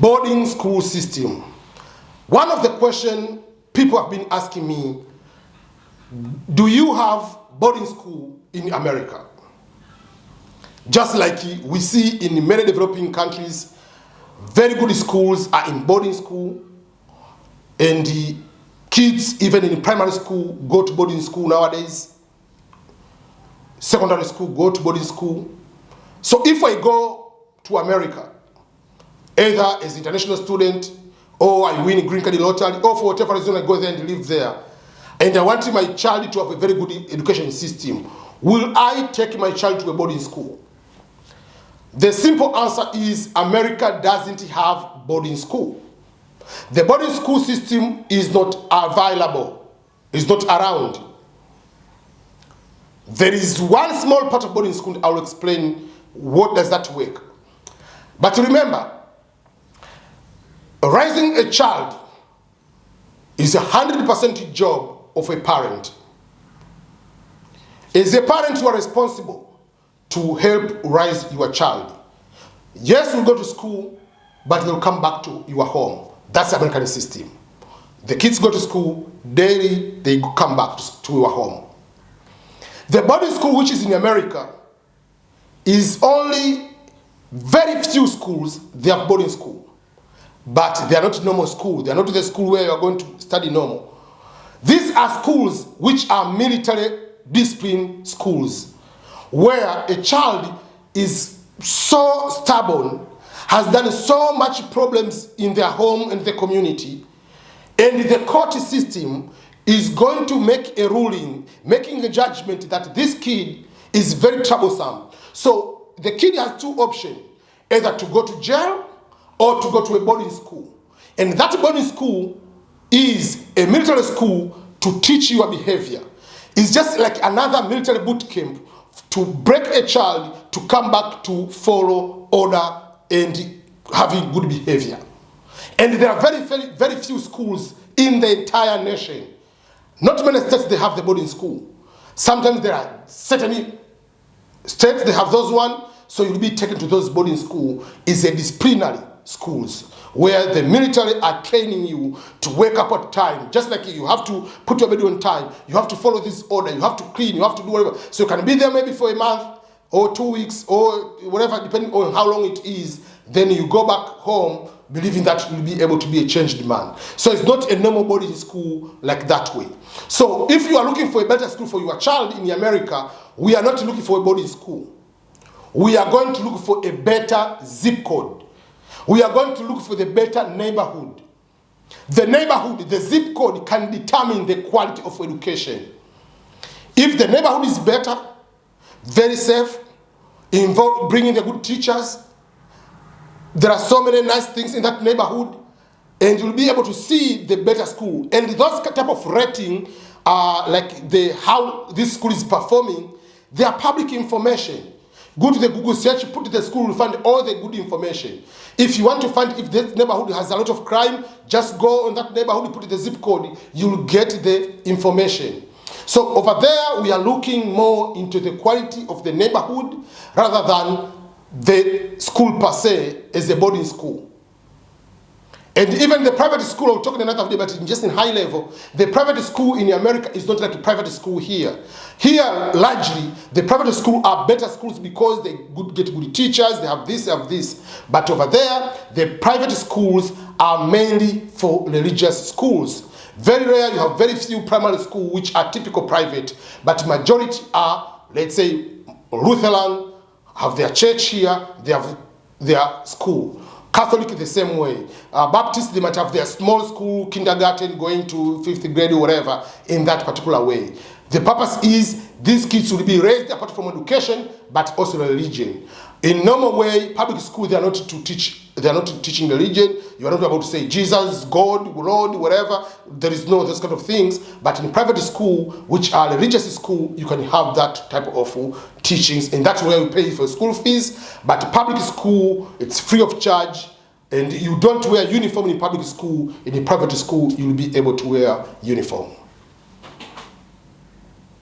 boarding school system. One of the questions people have been asking me, do you have boarding school in America? Just like we see in many developing countries, very good schools are in boarding school, and the kids, even in primary school, go to boarding school nowadays. Secondary school, go to boarding school. So if I go to America, either as an international student, or I win green card lottery, or for whatever reason I go there and live there, and I want my child to have a very good education system, will I take my child to a boarding school? The simple answer is America doesn't have boarding school. The boarding school system is not available, is not around. There is one small part of boarding school. I will explain what does that work. But remember, raising a child is 100% job of a parent. As a parent, you are responsible to help raise your child. Yes, you'll go to school, but they'll come back to your home. That's the American system. The kids go to school, daily they come back to your home. The boarding school, which is in America, is only very few schools, they have boarding school. But they are not normal school. They are not the school where you are going to study normal. These are schools which are military discipline schools, where a child is so stubborn, has done so much problems in their home and the community, and the court system is going to make a ruling, making a judgment that this kid is very troublesome. So the kid has two options, either to go to jail or to go to a boarding school. And that boarding school is a military school to teach your behavior. It's just like another military boot camp to break a child to come back to follow order and having good behavior. And there are very, very, very few schools in the entire nation. Not many states they have the boarding school. Sometimes there are certain states they have those one, so you'll be taken to those boarding school. It's a disciplinary schools where the military are training you to wake up at time. Just like you have to put your bed on time, you have to follow this order, you have to clean, you have to do whatever. So you can be there maybe for a month or 2 weeks or whatever, depending on how long it is. Then you go back home believing that you'll be able to be a changed man. So it's not a normal boarding school like that way. So if you are looking for a better school for your child in America, we are not looking for a boarding school. We are going to look for a better zip code. We are going to look for the better neighborhood. The neighborhood, the zip code can determine the quality of education. If the neighborhood is better, very safe, involve bringing the good teachers, there are so many nice things in that neighborhood, and you'll be able to see the better school. And those type of rating are like how this school is performing. They are public information. Go to the Google search, put the school, you'll find all the good information. If you want to find if this neighborhood has a lot of crime, just go on that neighborhood, put the zip code, you'll get the information. So over there, we are looking more into the quality of the neighborhood rather than the school per se as a boarding school. And even the private school, I'll talk another day, but just in high level, the private school in America is not like a private school here. Here, largely, the private schools are better schools because they get good teachers, they have this. But over there, the private schools are mainly for religious schools. Very rare, you have very few primary schools which are typical private, but majority are, let's say, Lutheran, have their church here, they have their school. Catholic the same way. Baptist, they might have their small school, kindergarten, going to 5th grade or whatever, in that particular way. The purpose is these kids will be raised apart from education, but also religion. In normal way, public school, they are not teaching religion. You are not about to say Jesus, God, Lord, whatever. There is no those kind of things. But in private school, which are religious school, you can have that type of teachings. And that's where we pay for school fees. But public school, it's free of charge. And you don't wear uniform in public school. In a private school, you'll be able to wear uniform.